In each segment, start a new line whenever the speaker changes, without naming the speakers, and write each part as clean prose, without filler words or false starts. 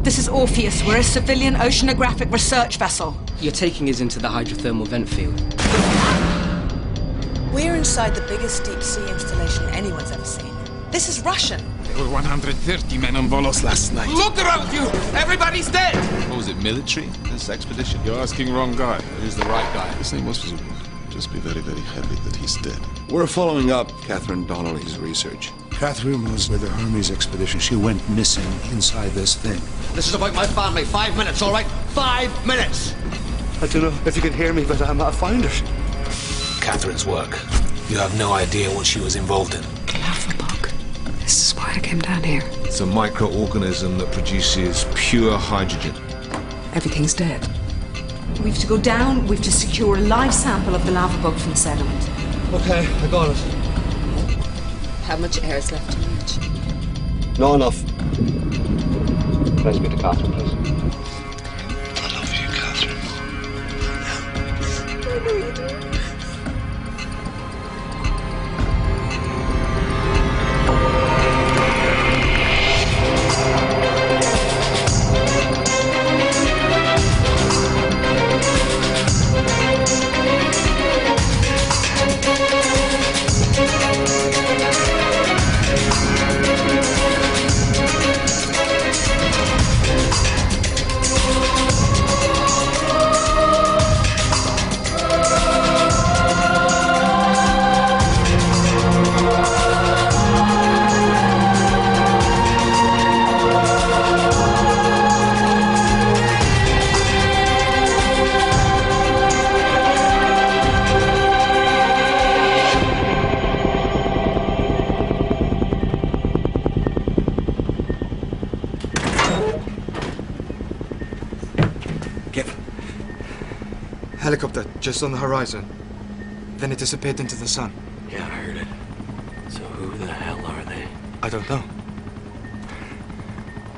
This is Orpheus. We're a civilian oceanographic research vessel.
You're taking us into the hydrothermal vent field.
We're inside the biggest deep-sea installation anyone's ever seen. This is Russian.
There were 130 men on Volos last night.
Look around you! Everybody's dead!
What was it, military, this expedition?
You're asking wrong guy.
Who's the right guy?
His name was Zubin. Just be very, very happy that he's dead.
We're following up Catherine Donnelly's research.
Catherine was with the Hermes expedition. She went missing inside this thing.
This is about my family. 5 minutes, all right? 5 minutes!
I don't know if you can hear me, but I found her.
Catherine's work. You have no idea what she was involved in.
Galapagos. This is why I came down here.
It's a microorganism that produces pure hydrogen.
Everything's dead.
We have to go down, we have to secure a live sample of the lava bug from the sediment.
Okay, I got it.
How much air is left to reach?
Not enough. Can I speak to Catherine, please?
I love you, Catherine.
I know you do.
Helicopter, just on the horizon. Then it disappeared into the sun.
Yeah, I heard it. So who the hell are they?
I don't know.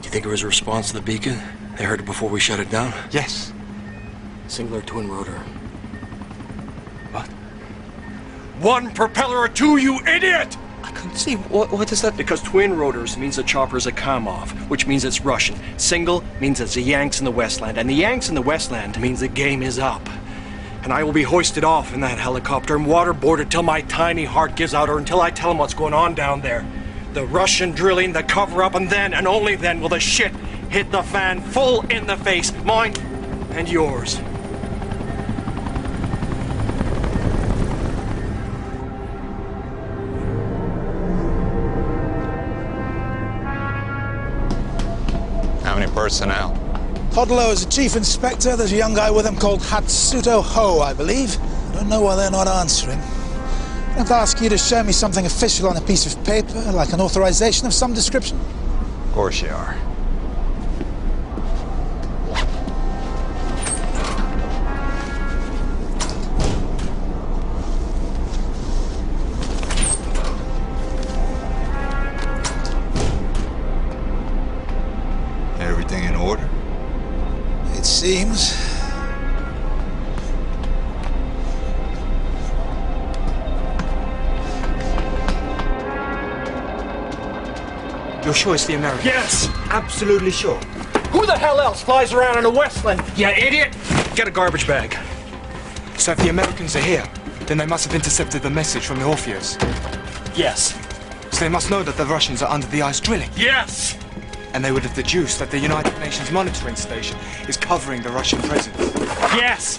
Do you think it was a response to the beacon? They heard it before we shut it down?
Yes.
Singular twin rotor.
What?
One propeller or two, you idiot!
I couldn't see. What does that...
Because twin rotors means the chopper's a Kamov, which means it's Russian. Single means it's the Yanks in the Westland, and the Yanks in the Westland means the game is up. And I will be hoisted off in that helicopter and waterboarded till my tiny heart gives out, or until I tell them what's going on down there. The Russian drilling, the cover-up, and then, and only then, will the shit hit the fan full in the face. Mine and yours.
How many personnel?
Hodlow is a chief inspector. There's a young guy with him called Hatsuto Ho, I believe. I don't know why they're not answering. I'm going to ask you to show me something official on a piece of paper, like an authorization of some description.
Of course you are. Everything in order?
It seems.
You're sure it's the Americans?
Yes!
Absolutely sure.
Who the hell else flies around in the Westland, you idiot? Get a garbage bag.
So if the Americans are here, then they must have intercepted the message from the Orpheus.
Yes.
So they must know that the Russians are under the ice drilling.
Yes!
And they would have deduced that the United Nations monitoring station is covering the Russian presence.
Yes!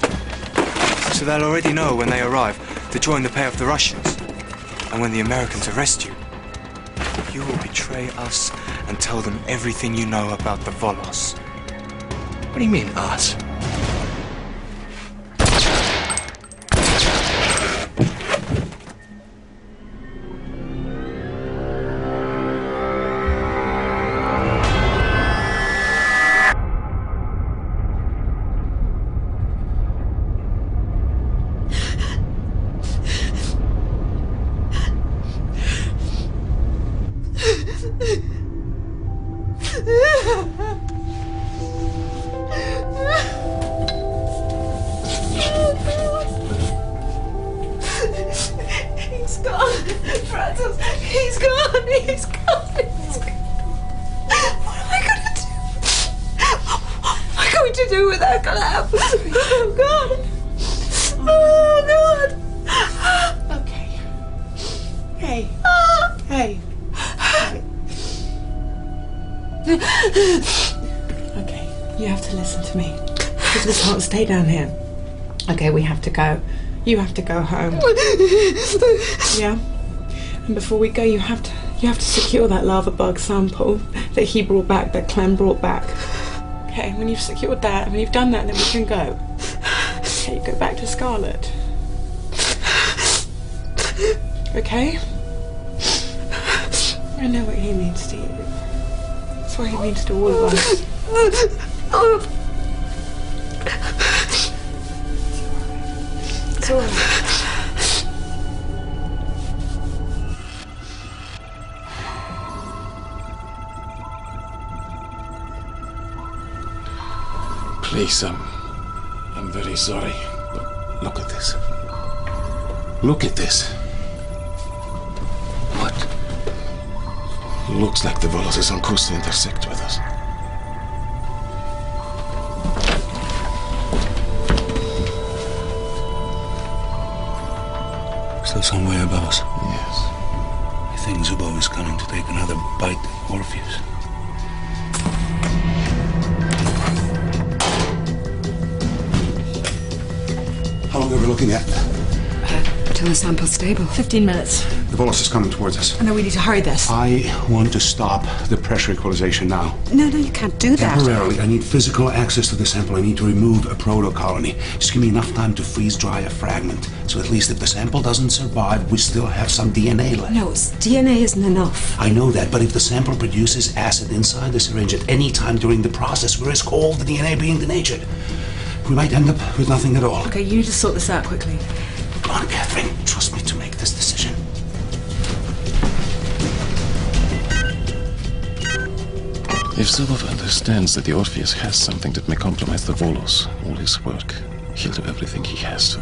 So they'll already know when they arrive to join the pay of the Russians. And when the Americans arrest you, you will betray us and tell them everything you know about the Volos.
What do you mean, us?
do without Clem. Oh, God. Oh, God.
Okay. Hey. Hey. Okay, you have to listen to me. Because we can't stay down here. Okay, we have to go. You have to go home. Yeah? And before we go, you have to secure that lava bug sample that he brought back, that Clem brought back. Okay, when you've secured that, when you've done that, then we can go. Okay, you go back to Scarlet. Okay? I know what he means to you. That's what he means to all of us. It's all right.
Please, I'm very sorry, but look at this. Look at this.
What?
Looks like the Volos is on course to intersect with us.
Still some way above us.
Yes.
I think Zubov is coming to take another bite at Orpheus.
How long are we looking at?
Till the sample's stable.
15 minutes.
The Volos is coming towards us.
I know we need to hurry this.
I want to stop the pressure equalization now.
No, you can't do that.
Temporarily, I need physical access to the sample. I need to remove a proto-colony. Just give me enough time to freeze-dry a fragment. So at least if the sample doesn't survive, we still have some DNA left.
No, DNA isn't enough.
I know that, but if the sample produces acid inside the syringe at any time during the process, we risk all the DNA being denatured. We might end up with nothing at all.
Okay, you need to sort this out quickly.
Come on, Catherine. Trust me to make this decision.
If Zubov understands that the Orpheus has something that may compromise the Volos, all his work, he'll do everything he has to.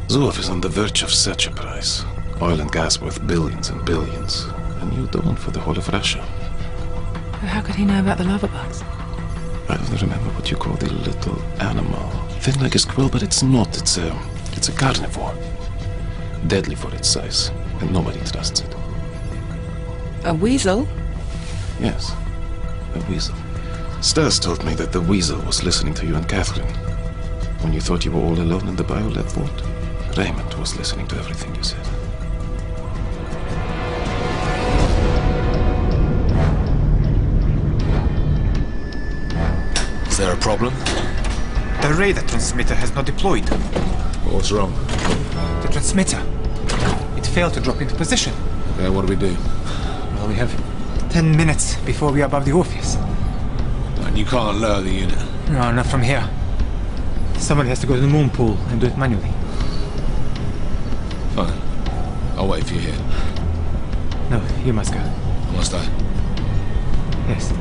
Zubov is on the verge of such a price. Oil and gas worth billions and billions. And you don't for the whole of Russia.
How could he know about the lava bugs?
I don't remember what you call the little animal. Thin like a squirrel, but it's not. It's a carnivore. Deadly for its size, and nobody trusts it.
A weasel?
Yes, a weasel. Stas told me that the weasel was listening to you and Catherine. When you thought you were all alone in the biolab vault, Raymond was listening to everything you said.
Is there a problem?
The radar transmitter has not deployed.
What's wrong?
The transmitter. It failed to drop into position.
Okay, what do we do?
Well, we have 10 minutes before we are above the Orpheus.
And you can't lower the unit?
No, not from here. Someone has to go to the moon pool and do it manually.
Fine. I'll wait for you here.
No, you must go.
Must I?
Yes.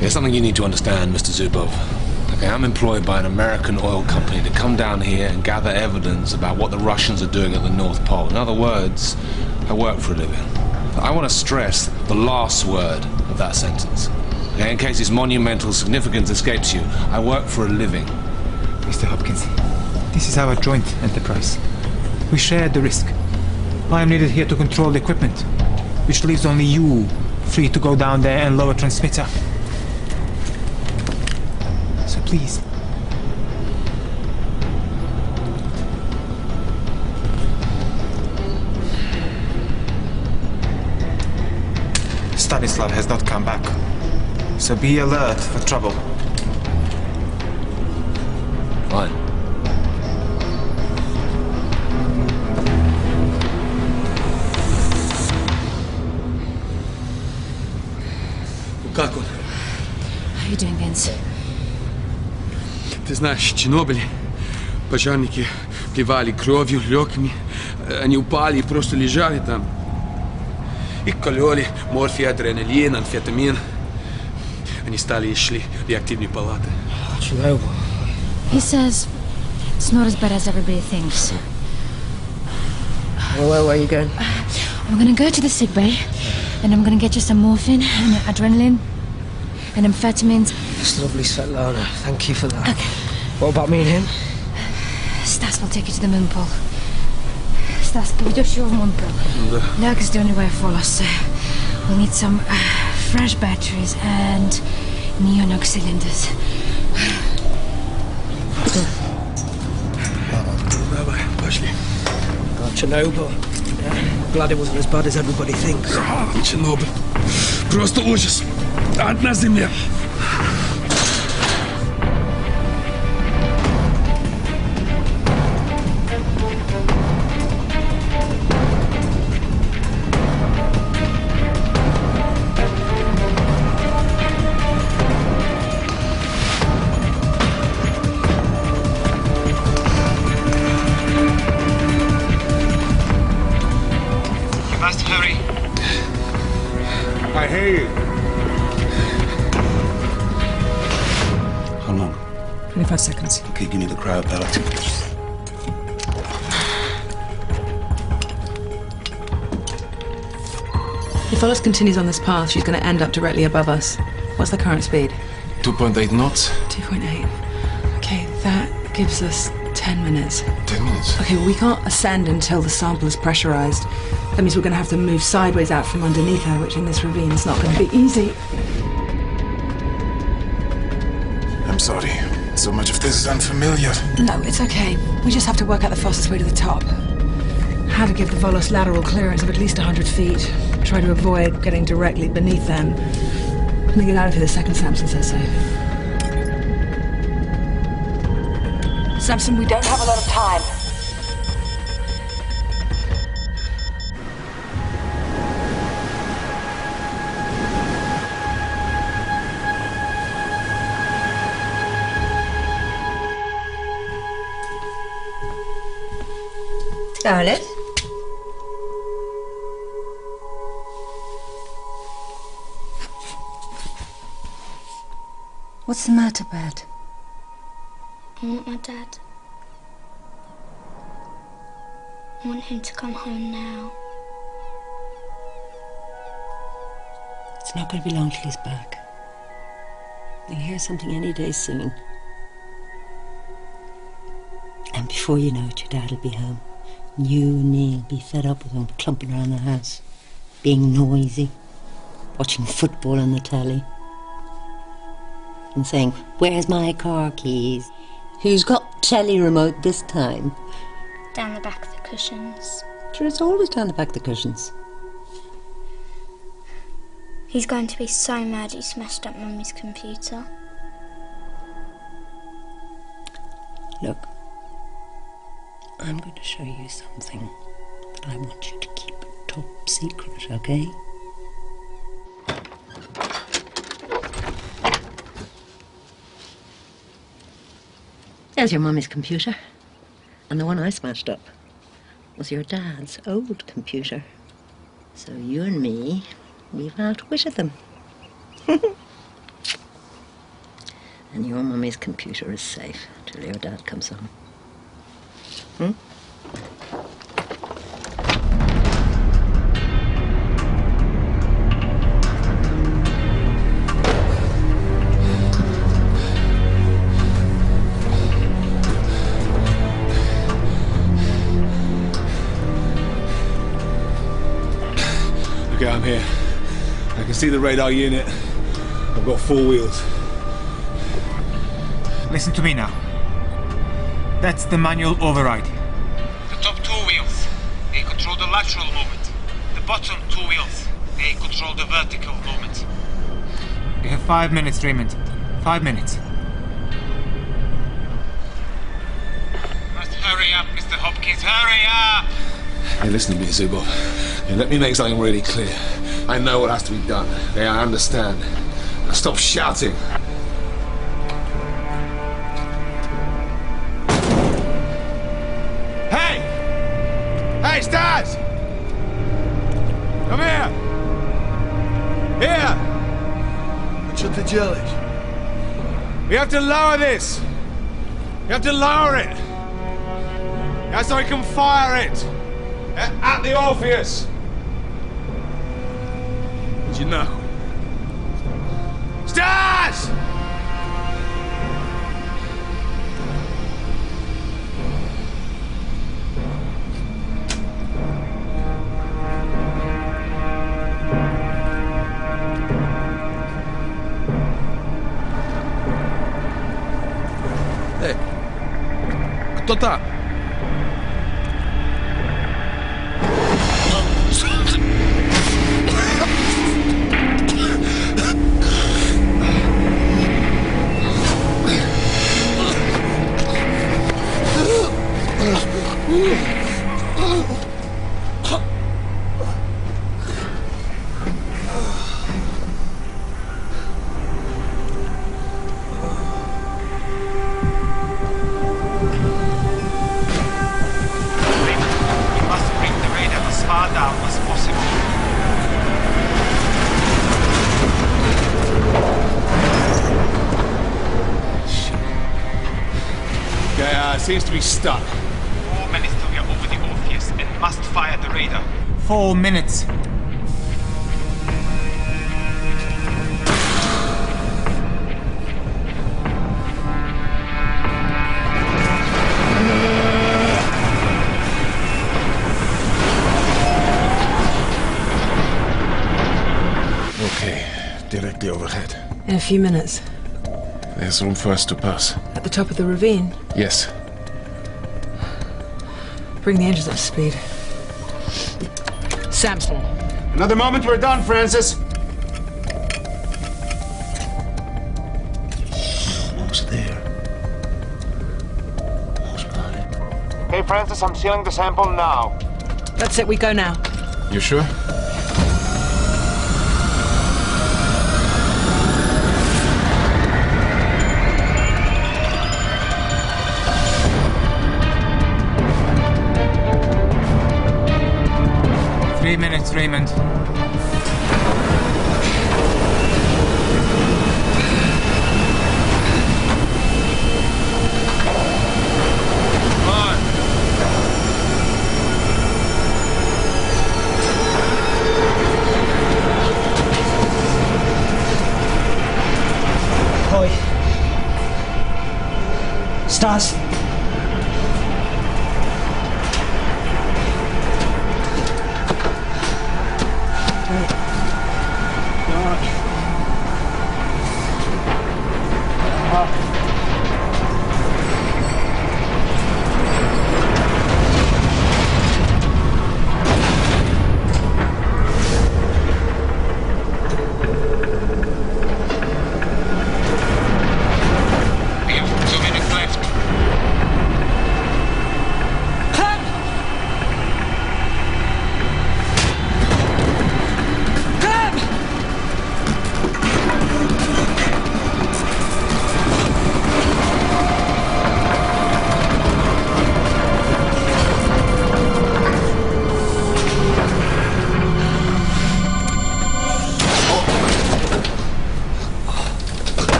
There's something you need to understand, Mr. Zubov. Okay, I'm employed by an American oil company to come down here and gather evidence about what the Russians are doing at the North Pole. In other words, I work for a living. I want to stress the last word of that sentence. Okay, in case its monumental significance escapes you, I work for a living.
Mr. Hopkins, this is our joint enterprise. We share the risk. I am needed here to control the equipment, which leaves only you free to go down there and lower transmitter. So please. Stanislav has not come back, so be alert for trouble.
Fine.
Как он?
How are you doing, Vince?
Ты знаешь, Чернобыль, пожарники плевали кровью, легкими. Они упали и просто лежали там. Их кололи морфий, адреналин, амфетамин. Они стали и шли в реактивные палаты.
He says it's not as bad as everybody thinks.
Well, where are you going?
I'm gonna go to the sick bay, and I'm gonna get you some morphine and adrenaline. and amphetamines.
That's lovely, Svetlana. Thank you for that.
Okay.
What about me and him?
Stas will take you to the moon pool. Stas, can we just show him one pill? Lurk is the only way for us. We'll need some fresh batteries and neonux cylinders.
Rabbi, пошли. Chernobyl. Glad it wasn't as bad as everybody thinks.
Чернобыль. Просто ужас. Ад на земле.
I hear you.
How long?
25 seconds.
Okay, give me the cryo pellet.
If Volos continues on this path, she's going to end up directly above us. What's the current speed?
2.8 knots.
2.8. Okay, that gives us 10 minutes.
10 minutes.
Okay, well, we can't ascend until the sample is pressurized. That means we're going to have to move sideways out from underneath her, which in this ravine is not going to be easy.
I'm sorry. So much of this is unfamiliar.
No, it's okay. We just have to work out the fastest way to the top. How to give the Volos lateral clearance of at least 100 feet. Try to avoid getting directly beneath them. And then get out of here the second Samson says so. Samson, we don't have a lot of time.
Scarlet?
What's the matter, Bert?
I want my dad. I want him to come home now.
It's not going to be long till he's back. You'll hear something any day soon. And before you know it, your dad will be home. And you and me will be fed up with him clumping around the house, being noisy, watching football on the telly, and saying, "Where's my car keys? Who's got telly remote this time?"
Down the back of the cushions.
Sure, it's always down the back of the cushions.
He's going to be so mad he smashed up Mummy's computer.
Look, I'm going to show you something that I want you to keep top secret, okay? There's your Mummy's computer. And the one I smashed up was your dad's old computer. So you and me, we've outwitted them. And your Mummy's computer is safe till your dad comes home. Hmm?
Okay, I'm here. I can see the radar unit. I've got 4 wheels.
Listen to me now. That's the manual override. The top 2 wheels, they control the lateral movement. The bottom 2 wheels, they control the vertical movement. You have 5 minutes, Raymond. 5 minutes. Must hurry up, Mr. Hopkins, hurry up!
Hey, listen to me, Zubov. Hey, let me make something really clear. I know what has to be done. Okay, I understand. Now stop shouting. Hey! Hey, Stas! Come here! Here! Что ты делаешь? We have to lower this! You have to lower it! Yeah, so we can fire it! At the Orpheus! Иди нахуй! Stas!
Кто там?
Seems to be stuck.
4 minutes till we are over the Orpheus and must fire the radar. 4 minutes.
Okay, directly overhead.
In a few minutes.
There's room for us to pass.
At the top of the ravine.
Yes.
Bring the engines up to speed. Samson.
Another moment, we're done, Francis.
Who's there?
Okay, Francis, I'm sealing the sample now.
That's it, we go now.
You sure?
Minutes, Raymond.
Hoi. Stas.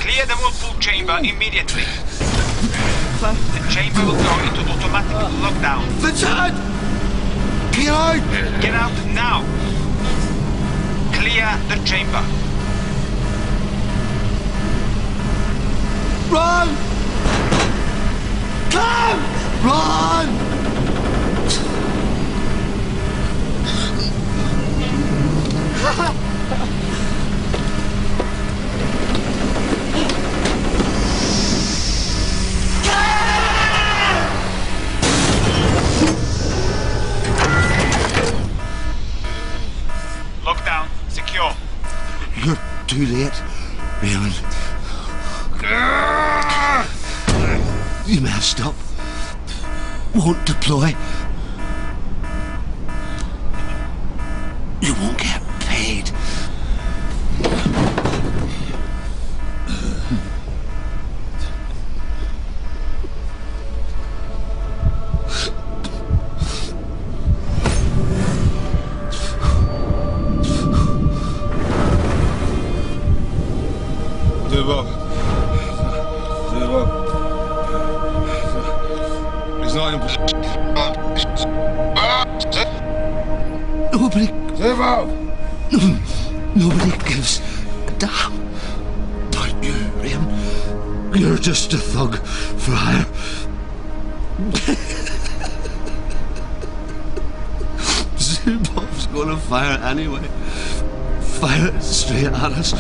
Clear the whirlpool chamber immediately. The chamber will go into automatic lockdown.
Vincent! Get out!
Get out now! Clear the chamber.
Run! Come! Run!
Lockdown secure.
You're too late, Raymond. You messed up. Won't deploy. You won't get paid.
It's not
Nobody.
Zero!
Nobody gives a damn. But you, Graham, you're just a thug for hire. Zubov's gonna fire anyway. Fire it straight at us.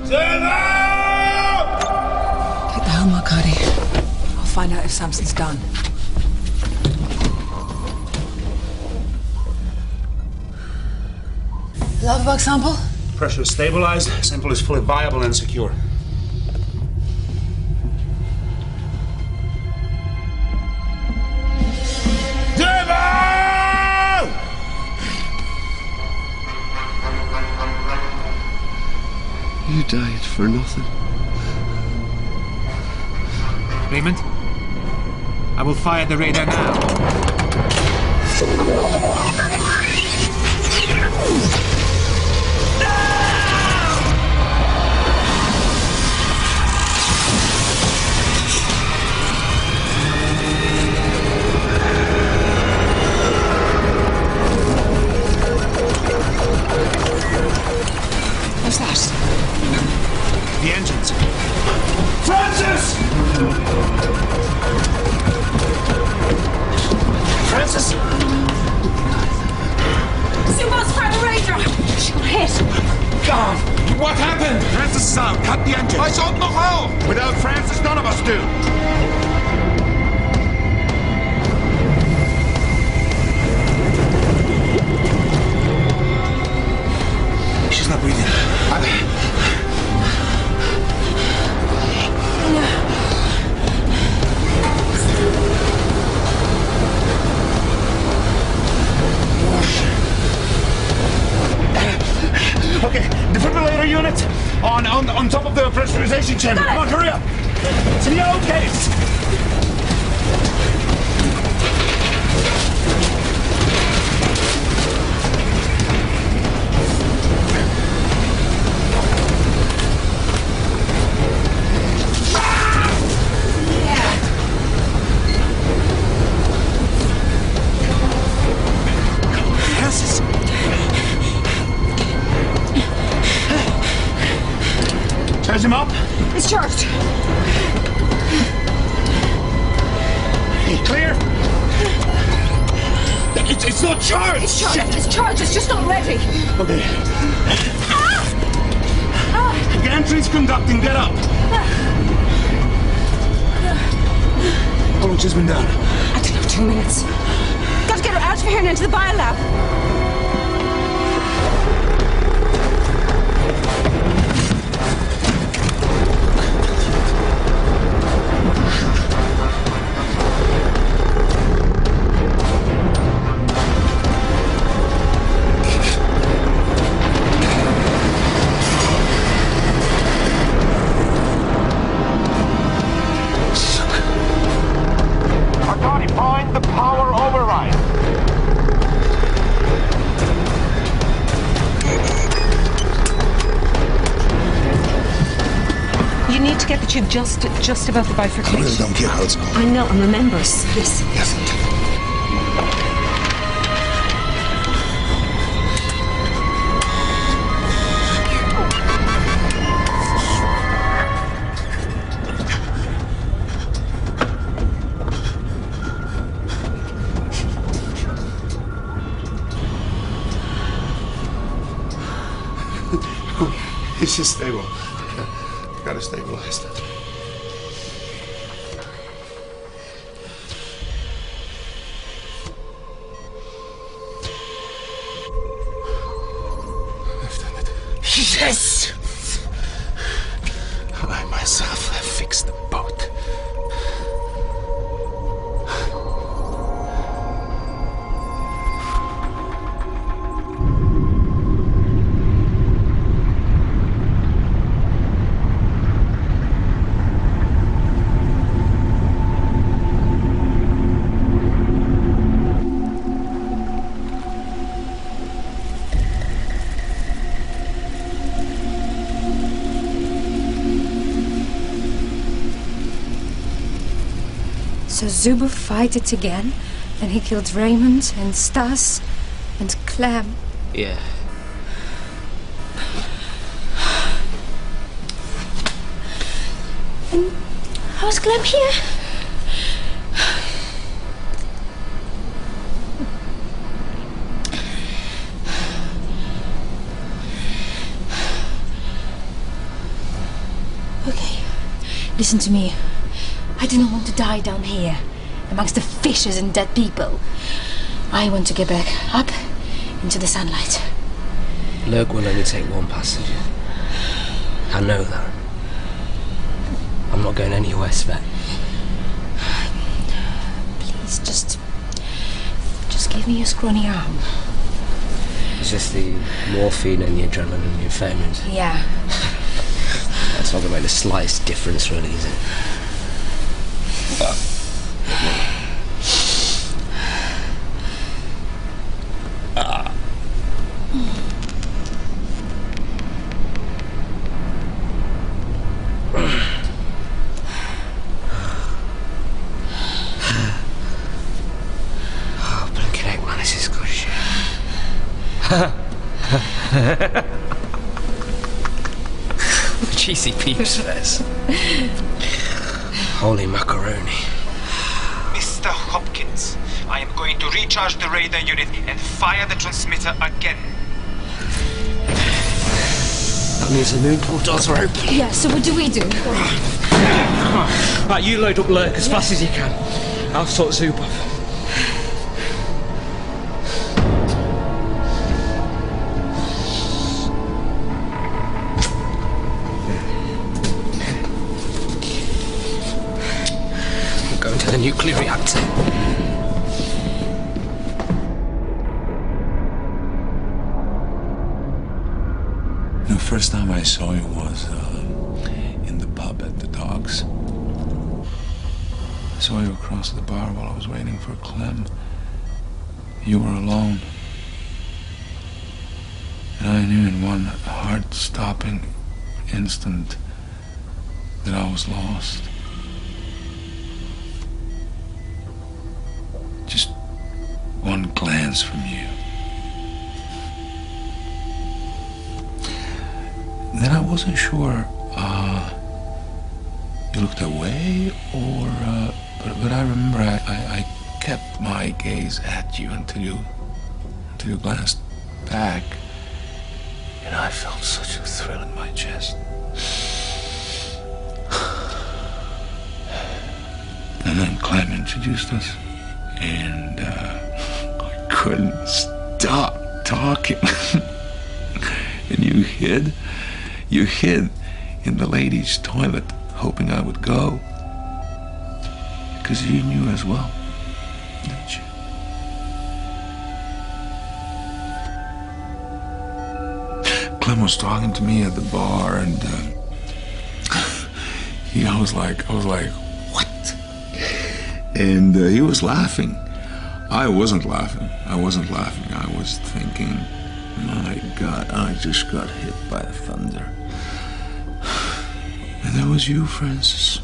Take the helm, Arcady. I'll find out if Samson's done. Lava bug sample?
Pressure is stabilized. Sample is fully viable and secure. You died for nothing.
Raymond, I will fire the radar now.
What's that?
The engines.
Francis! Francis!
Zubov's fired a radar! She got hit!
God! What happened?
Francis is out. Cut the engine.
I don't know how!
Without Francis, none of us do.
She's not breathing.
Okay, defibrillator unit on top of the pressurization chamber. Come on, hurry up. It's in yellow case. Charge him up.
It's charged.
Clear. It's not charged.
It's charged.
Shit.
It's charged. It's just not ready.
Okay. Gantry's conducting. Get up. How much has been done?
I don't know, 2 minutes. Got to get her out of here and into the biolab.
Find the power override.
You need to get the tube just above the bifurcation.
I really don't care how it's going.
I know, and remember, listen.
Yes. It's just stable. Got it stabilized. I've done it.
Yes!
I myself have fixed the boat.
So Zubov fight it again, and he killed Raymond and Stas,
And Clem.
Yeah.
And how's Clem here? Okay, listen to me. I do not want to die down here, amongst the fishes and dead people. I want to get back up into the sunlight.
Lurk will only take one passenger. I know that. I'm not going anywhere, Sven.
Please, just give me your scrawny arm.
It's just the morphine and the adrenaline and the amphetamines.
Yeah.
That's not going to make the slightest difference, really, is it?
Oh,
blinking heck, man, this is good shit. Cheesy peeps face. Holy macaroni.
Mr. Hopkins, I am going to recharge the radar unit and fire the transmitter again.
That means the moon portals are open.
Yeah, so what do we do?
Right, you load up Lurk as fast as you can. I'll sort Zubov. I'm going to the nuclear reactor.
The first time I saw you was in the pub at the Docks. I saw you across the bar while I was waiting for Clem. You were alone. And I knew in one heart-stopping instant that I was lost. Just one glance from you. Then I wasn't sure, you looked away or, but I remember I kept my gaze at you until you glanced back, and I felt such a thrill in my chest. And then Clem introduced us, and I couldn't stop talking. And you hid in the ladies' toilet, hoping I would go. Because you knew as well, didn't you? Clem was talking to me at the bar, and I was like, what? And he was laughing. I wasn't laughing. I was thinking, my God, I just got hit by thunder. And there was you, Francis.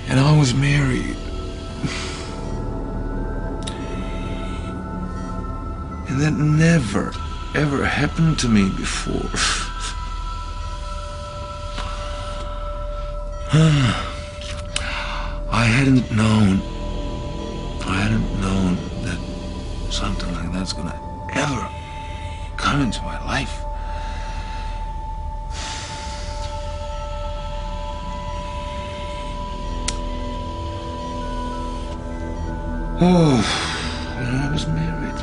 And I was married. And that never, ever happened to me before. I hadn't known that something like that's gonna ever come into my life. Oh, when I was married.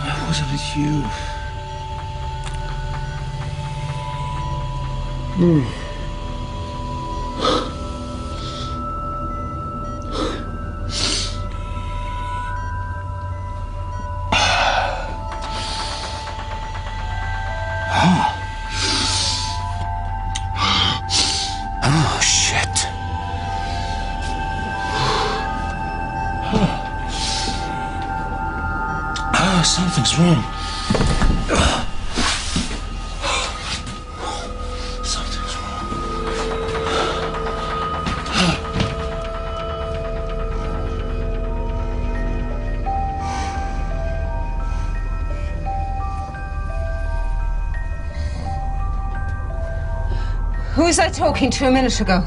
Why wasn't it you? Oh, shit. Something's wrong. Something's wrong.
Who was I talking to a minute ago?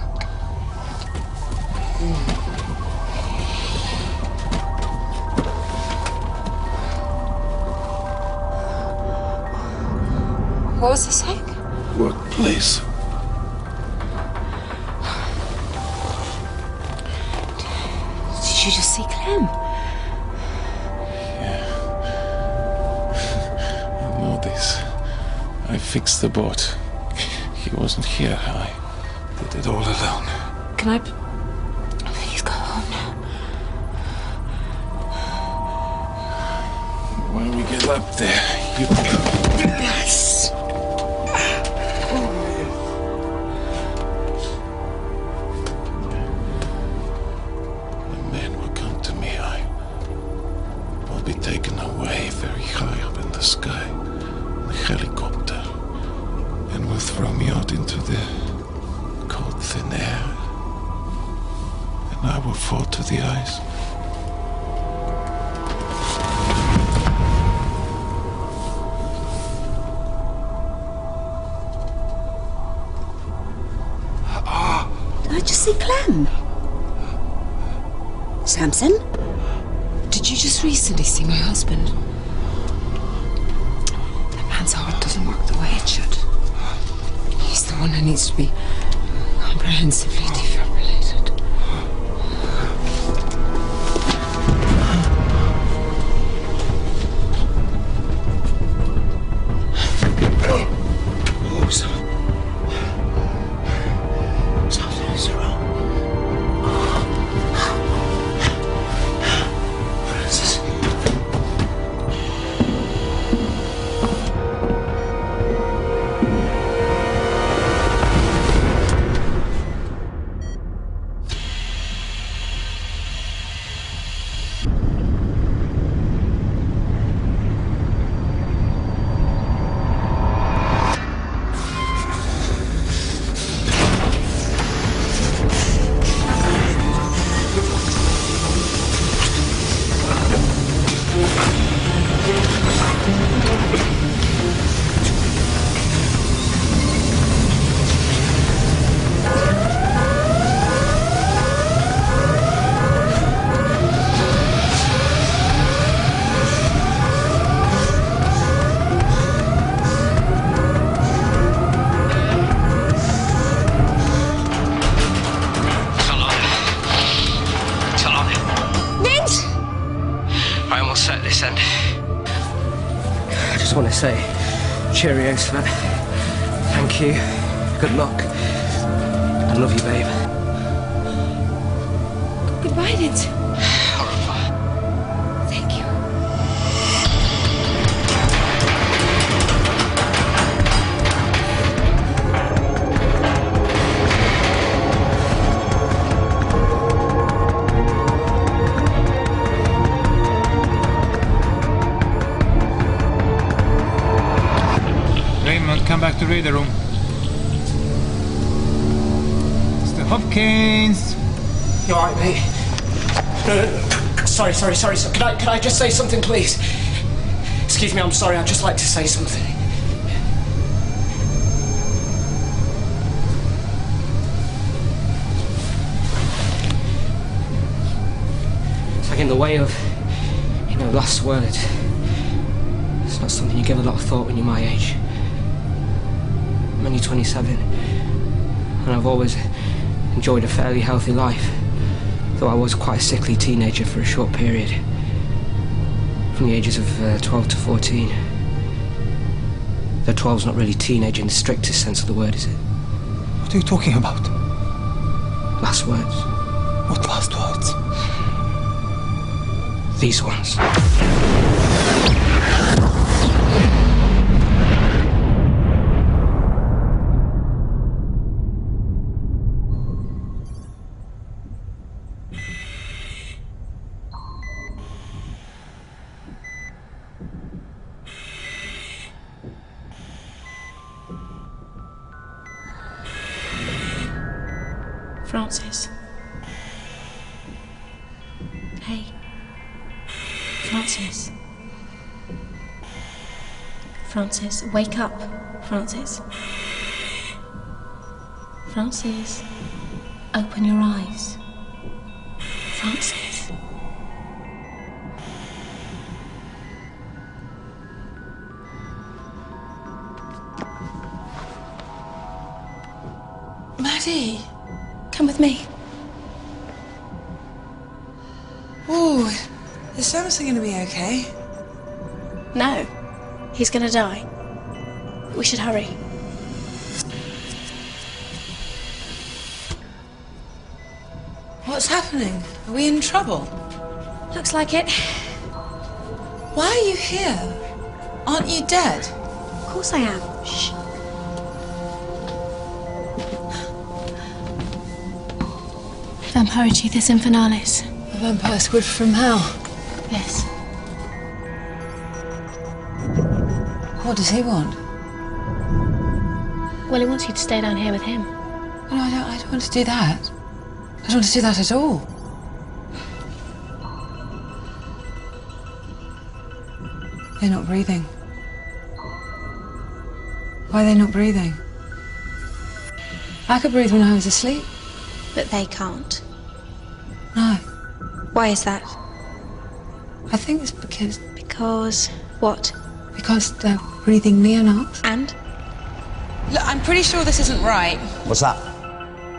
What was he saying?
Workplace.
Did you just see Clem?
I know this. I fixed the boat. He wasn't here. I did it all alone.
Can I please go home now?
When we get up there, you...
Yes!
The men will come to me. I will be taken away very high up in the sky. In a helicopter. And will throw me out into the cold, thin air. And I will fall to the ice.
Did I just see Clem? Samson? Did you just recently see my husband? That man's heart doesn't work the way it should. He's the one who needs to be comprehensively defibrillated.
I want to say cheerio, Sven. Thank you. Good luck. I love you, babe.
Goodbye, Nint.
Au revoir.
Thank you.
Come back to reader room. Mr. Hopkins!
You alright, mate? No. Sorry. Can I just say something, please? Excuse me, I'm sorry. I'd just like to say something. It's like in the way of, last words. It's not something you give a lot of thought when you're my age. I'm only 27, and I've always enjoyed a fairly healthy life, though I was quite a sickly teenager for a short period, from the ages of 12 to 14. Though 12's not really teenage in the strictest sense of the word, is it?
What are you talking about?
Last words.
What last words?
These ones.
Francis. Hey. Francis. Francis, wake up. Francis.
Francis, open your eyes. Francis.
Maddie!
Come with me.
Ooh, is Samson gonna be okay?
No. He's gonna die. We should hurry.
What's happening? Are we in trouble?
Looks like it.
Why are you here? Aren't you dead?
Of course I am. Shh. Vampiricithus infinalis.
A vampire squid from hell?
Yes.
What does he want?
Well, he wants you to stay down here with him.
No, I don't want to do that. I don't want to do that at all. They're not breathing. Why are they not breathing? I could breathe when I was asleep.
But they can't.
No.
Why is that?
I think it's because...
Because what?
Because they're breathing Neonox.
And?
Look, I'm pretty sure this isn't right.
What's that?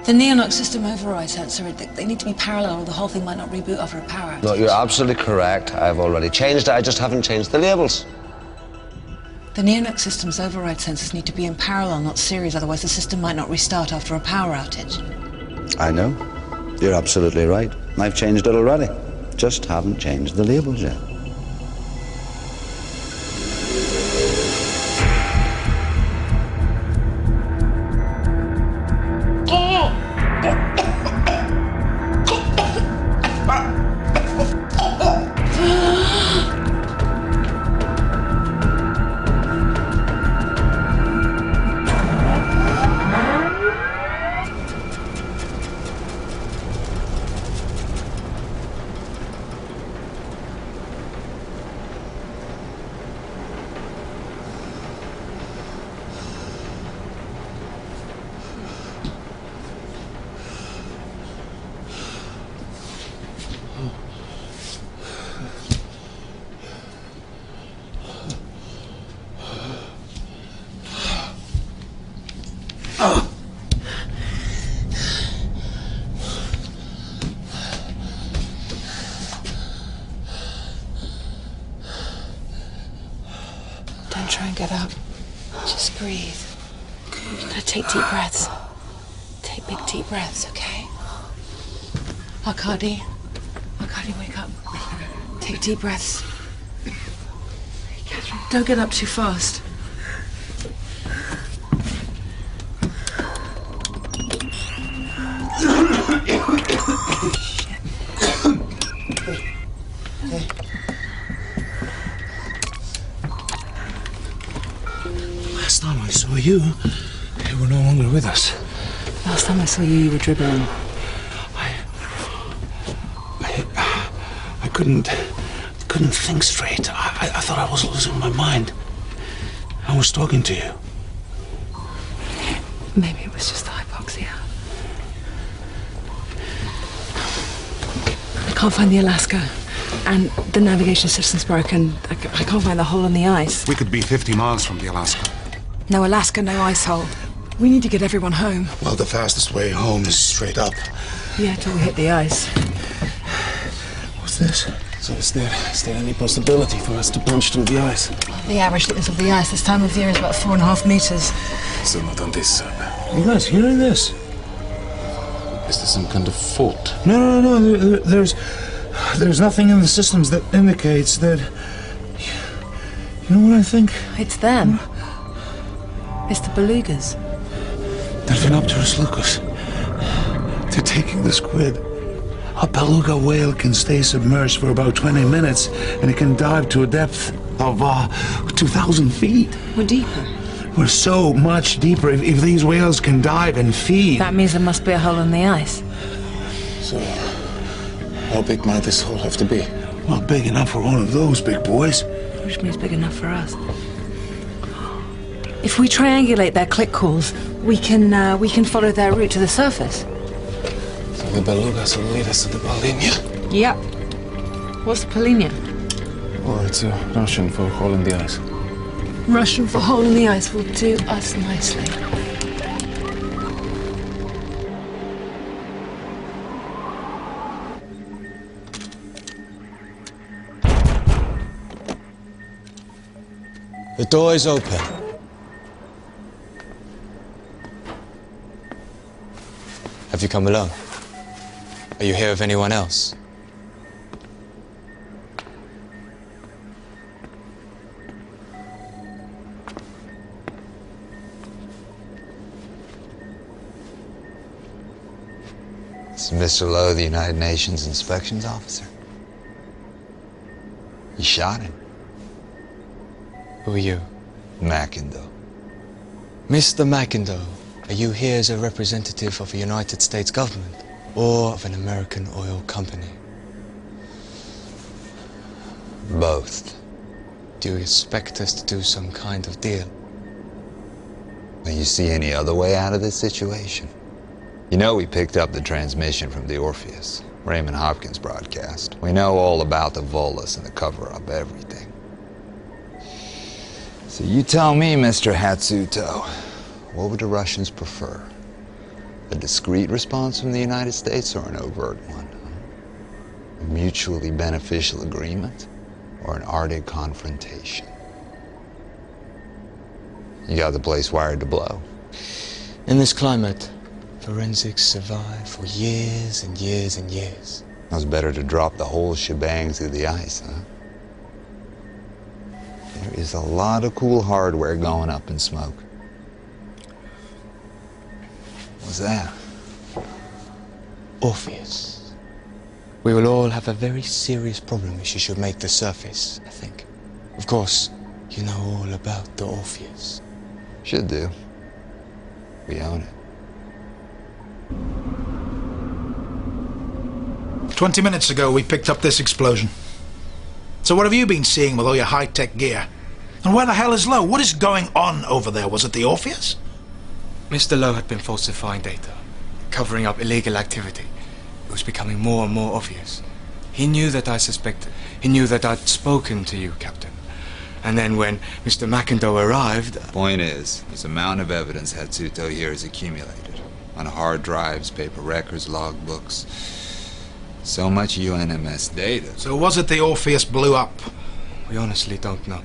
The Neonox system override sensor, they need to be parallel or the whole thing might not reboot after a power outage.
No, you're absolutely correct. I've already changed it. I just haven't changed the labels.
The Neonox system's override sensors need to be in parallel, not series, otherwise the system might not restart after a power outage.
I know. You're absolutely right. I've changed it already. Just haven't changed the labels yet.
Don't try and get up. Just breathe. You're gonna take deep breaths. Take big deep breaths, okay? Arkady, wake up. Take deep breaths. Catherine, don't get up too fast.
Last time I saw you, you were no longer with us.
Last time I saw you, you were dribbling.
I couldn't think straight. I thought I was losing my mind. I was talking to you.
Maybe it was just the hypoxia. I can't find the Alaska, and the navigation system's broken. I can't find the hole in the ice.
We could be 50 miles from the Alaska.
No Alaska, no ice hole. We need to get everyone home.
Well, the fastest way home is straight up.
Yeah, till we hit the ice.
What's this?
So is there any possibility for us to punch through the ice?
The average thickness of the ice this time of year is about 4.5 meters.
Still not on this side.
You guys hearing this?
Is there some kind of fault?
No. There's nothing in the systems that indicates that... You know what I think?
It's them. It's the belugas.
They're Phenopterus lucus. They're taking the squid. A beluga whale can stay submerged for about 20 minutes, and it can dive to a depth of 2,000 feet.
We're deeper.
We're so much deeper. If these whales can dive and feed...
That means there must be a hole in the ice.
So, how big might this hole have to be?
Well, big enough for one of those big boys.
Which means big enough for us. If we triangulate their click calls, we can follow their route to the surface.
So the belugas will lead us to the Polinia?
Yep. What's the Polinia?
Oh, it's a Russian for hole in the ice.
Russian for hole in the ice will do us nicely.
The door is open. Have you come alone? Are you here with anyone else?
This is Mr. Lowe, the United Nations Inspections Officer. You shot him.
Who are you?
McIndoe.
Mr. McIndoe, are you here as a representative of the United States government or of an American oil company?
Both.
Do you expect us to do some kind of deal?
Do you see any other way out of this situation? You know we picked up the transmission from the Orpheus, Raymond Hopkins broadcast. We know all about the Volus and the cover-up, everything. So you tell me, Mr. Hatsuto, what would the Russians prefer? A discreet response from the United States or an overt one? A mutually beneficial agreement or an Arctic confrontation? You got the place wired to blow.
In this climate, forensics survive for years and years and years.
It was better to drop the whole shebang through the ice, huh? There is a lot of cool hardware going up in smoke. What's that?
Orpheus. We will all have a very serious problem if she should make the surface, I think. Of course, you know all about the Orpheus.
Should do. We own it.
20 minutes ago, we picked up this explosion. So what have you been seeing with all your high-tech gear? And where the hell is Lowe? What is going on over there? Was it the Orpheus?
Mr. Lowe had been falsifying data, covering up illegal activity. It was becoming more and more obvious. He knew that I suspected. He knew that I'd spoken to you, Captain. And then when Mr. McIndoe arrived...
Point is, this amount of evidence Hatsuto here has accumulated. On hard drives, paper records, logbooks. So much UNMS data.
So was it the Orpheus blew up?
We honestly don't know.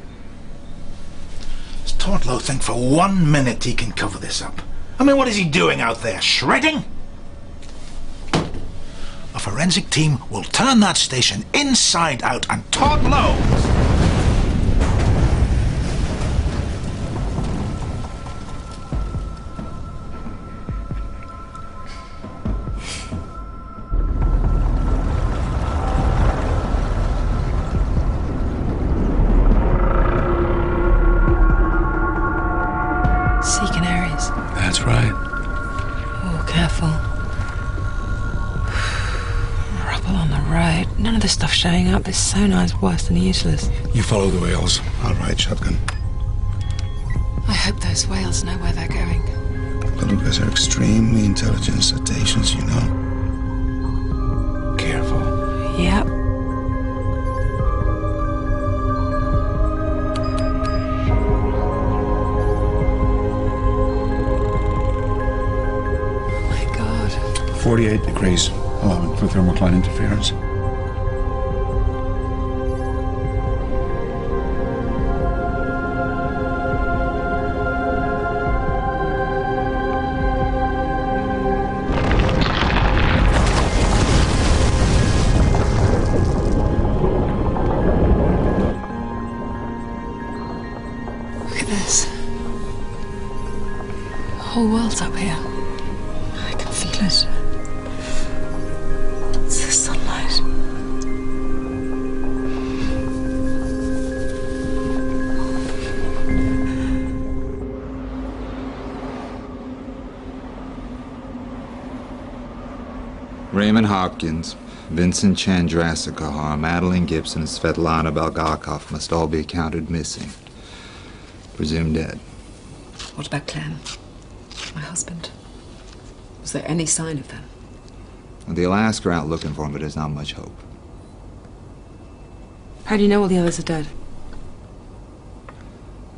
Does Tortlow think for 1 minute he can cover this up? I mean, what is he doing out there? Shredding? A forensic team will turn that station inside out, and Todd Lowe...
Seeking Ares.
That's right.
Oh, careful. Rubble on the road. None of the stuff showing up. This sonar's worse than useless.
You follow the whales. I'll ride shotgun.
I hope those whales know where they're going.
Belugas are extremely intelligent cetaceans, you know. Careful.
Yep. My God.
48 degrees, allowing for thermocline interference.
Look at this. The whole world's up here. I can feel it. It's the sunlight.
Raymond Hopkins, Vincent Chandrasekhar, Madeline Gibson, and Svetlana Belgakov must all be accounted missing. Presumed dead.
What about Clem? My husband? Was there any sign of them?
Well, the Alaska are out looking for him, but there's not much hope.
How do you know all the others are dead?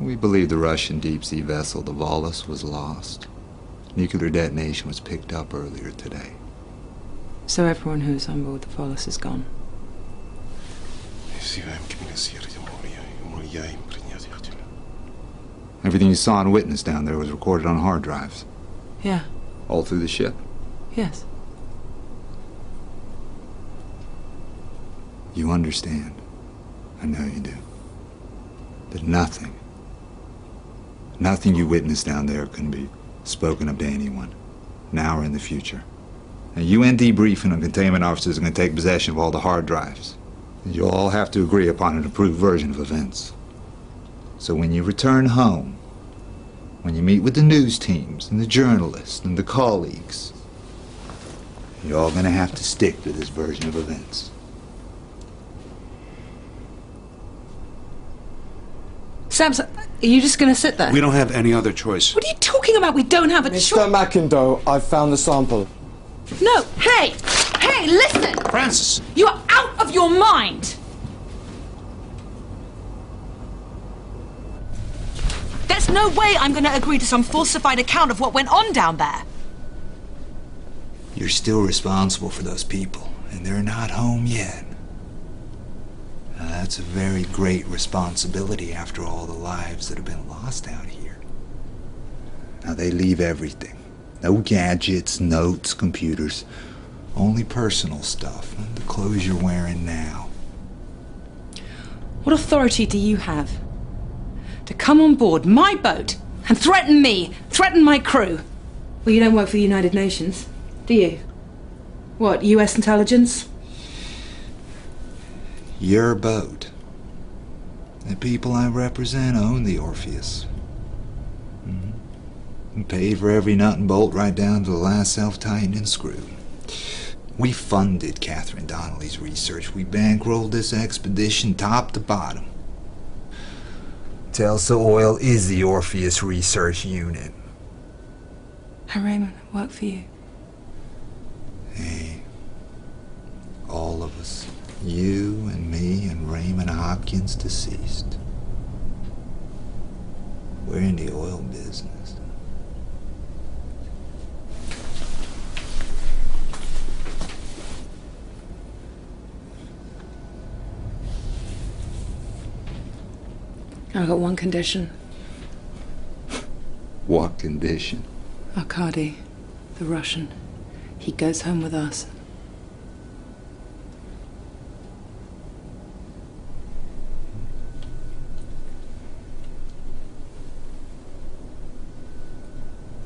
We believe the Russian deep-sea vessel, the Volus, was lost. Nuclear detonation was picked up earlier today.
So everyone who's on board the Volus is gone.
Everything you saw and witnessed down there was recorded on hard drives.
Yeah.
All through the ship.
Yes.
You understand. I know you do. That nothing you witnessed down there can be spoken of to anyone, now or in the future. A UN debriefing and containment officers are going to take possession of all the hard drives. You'll all have to agree upon an approved version of events. So when you return home, when you meet with the news teams and the journalists and the colleagues, you're all going to have to stick to this version of events.
Samson, are you just going to sit there?
We don't have any other choice.
What are you talking about? We don't have a choice.
Mr. McIndoe, I've found the sample.
No, hey! Hey, listen!
Francis!
You are out of your mind!
There's no way I'm going to agree to some falsified account of what went on down there.
You're still responsible for those people, and they're not home yet. Now, that's a very great responsibility after all the lives that have been lost out here. Now, they leave everything. No gadgets, notes, computers. Only personal stuff. The clothes you're wearing now.
What authority do you have to come on board my boat and threaten me, threaten my crew?
Well, you don't work for the United Nations, do you? What, US intelligence?
Your boat. The people I represent own the Orpheus. And paid for every nut and bolt right down to the last self-tightening screw. We funded Catherine Donnelly's research. We bankrolled this expedition top to bottom. Telsa Oil is the Orpheus Research Unit.
How Raymond work for you?
Hey, all of us. You and me and Raymond Hopkins, deceased. We're in the oil business.
I've got one condition.
What condition?
Arkady, the Russian. He goes home with us.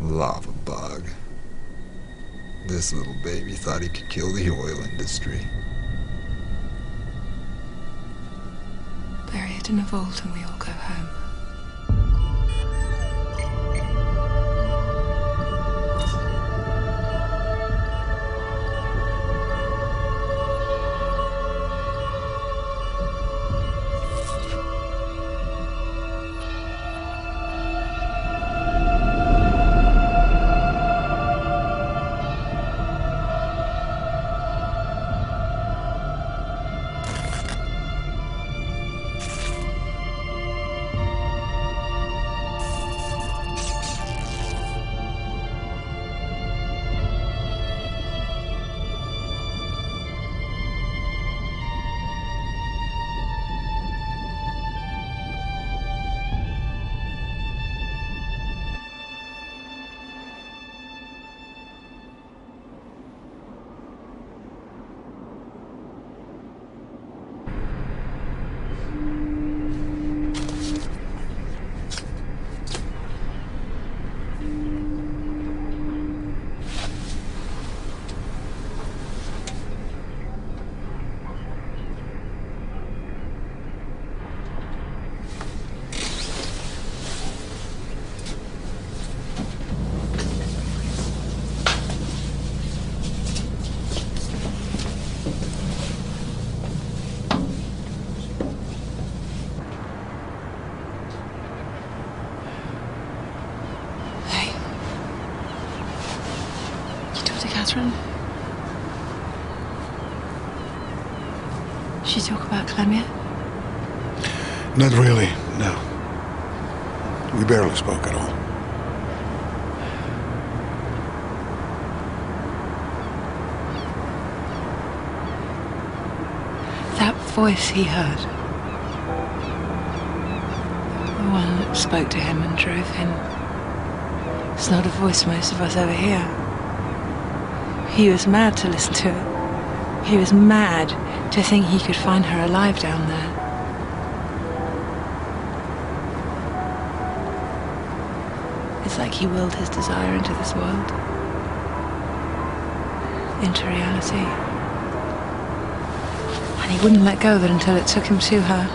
Lava bug. This little baby thought he could kill the oil industry.
Bury it in a vault and we all go home.
Catherine? She talk about Clem yet?
Not really, no. We barely spoke at all.
That voice he heard, the one that spoke to him and drove him, it's not a voice most of us ever hear. He was mad to listen to it. He was mad to think he could find her alive down there. It's like he willed his desire into this world, into reality. And he wouldn't let go of it until it took him to her.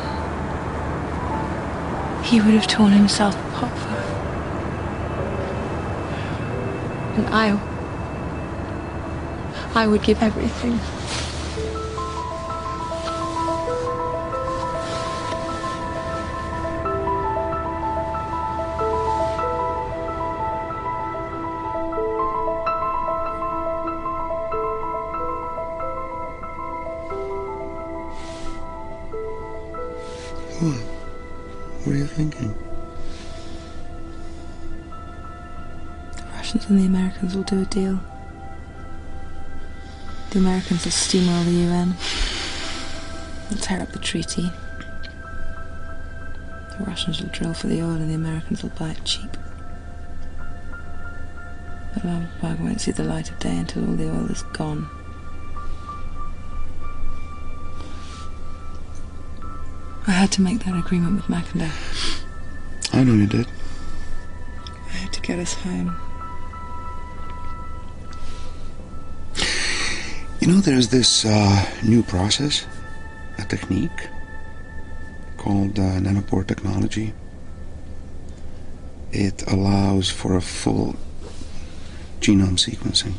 He would have torn himself apart for her. And I would give everything.
What are you thinking?
The Russians and the Americans will do a deal. The Americans will steamroll the UN. They'll tear up the treaty. The Russians will drill for the oil and the Americans will buy it cheap. But Lavapag won't see the light of day until all the oil is gone. I had to make that agreement with Mackinder.
I know you did.
I had to get us home.
You know, there's this new process, a technique, called nanopore technology. It allows for a full genome sequencing.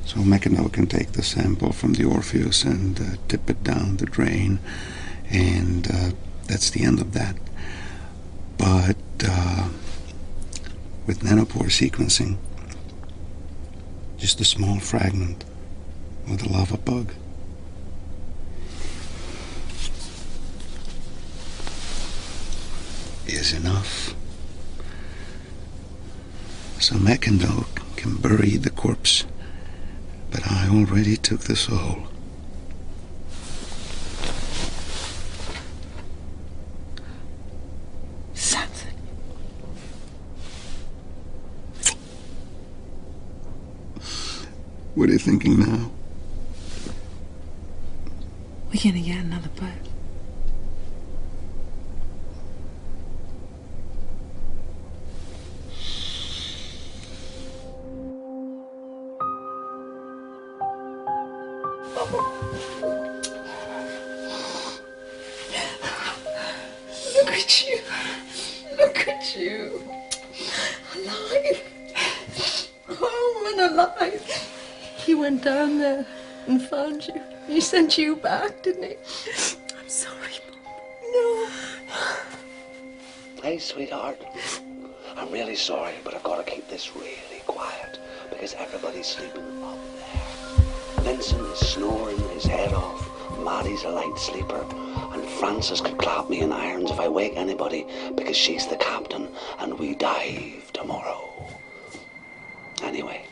So Mackinder can take the sample from the Orpheus and tip it down the drain, and that's the end of that. But with nanopore sequencing, just a small fragment of the Lavapag is enough. So Mackinder can bury the corpse, but I already took the soul.
Something.
What are you thinking now?
We're gonna get another boat.
Look at you. Look at you. Alive. Home and alive. He went down there and found you. He sent you back, didn't he? I'm sorry, Mom. No.
Hey, sweetheart. I'm really sorry, but I've got to keep this really quiet because everybody's sleeping up there. Vincent is snoring his head off. Maddie's a light sleeper. And Frances could clap me in irons if I wake anybody because she's the captain and we dive tomorrow. Anyway.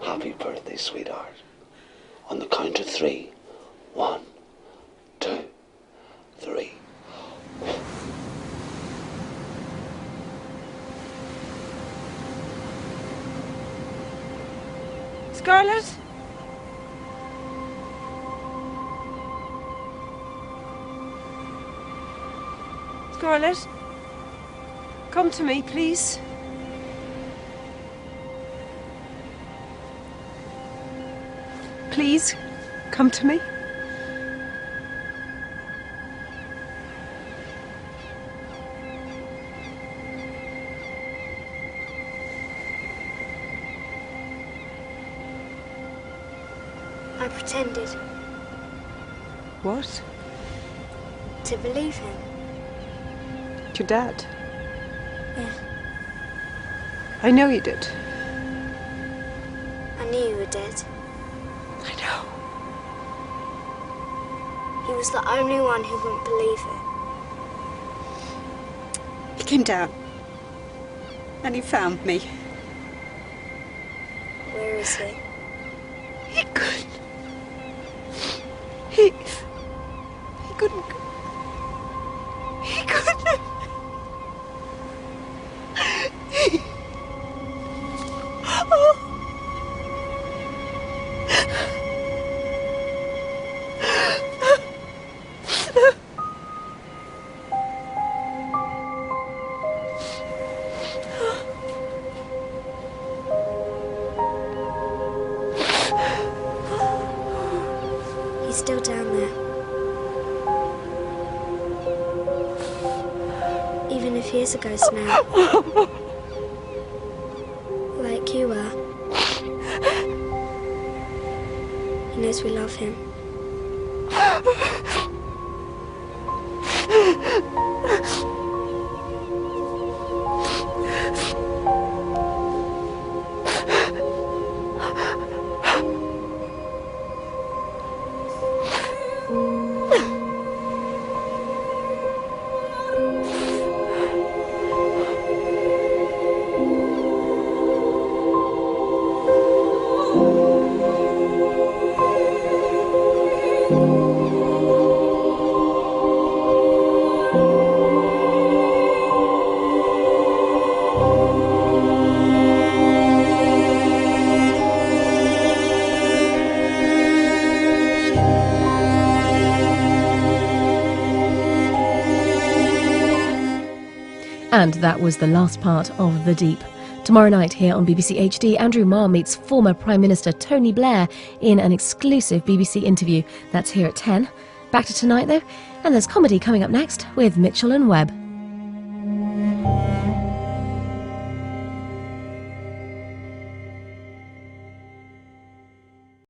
Happy birthday, sweetheart. On the count of 3. 1, 2, 3.
Scarlett? Scarlett? Come to me, please. Please, come to me.
I pretended
What?
to believe him.
met your dad?
Yeah.
I know you did.
I knew you were dead.
I know.
He was the only one who wouldn't believe it.
He came down. And he found me.
Where is he?
He couldn't. He couldn't. He couldn't. Oh.
He's still down there. Even if he is a ghost now. Like you were. He knows we love him.
And that was the last part of The Deep. Tomorrow night here on BBC HD, Andrew Marr meets former Prime Minister Tony Blair in an exclusive BBC interview. That's here at 10. Back to tonight though, and there's comedy coming up next with Mitchell and Webb.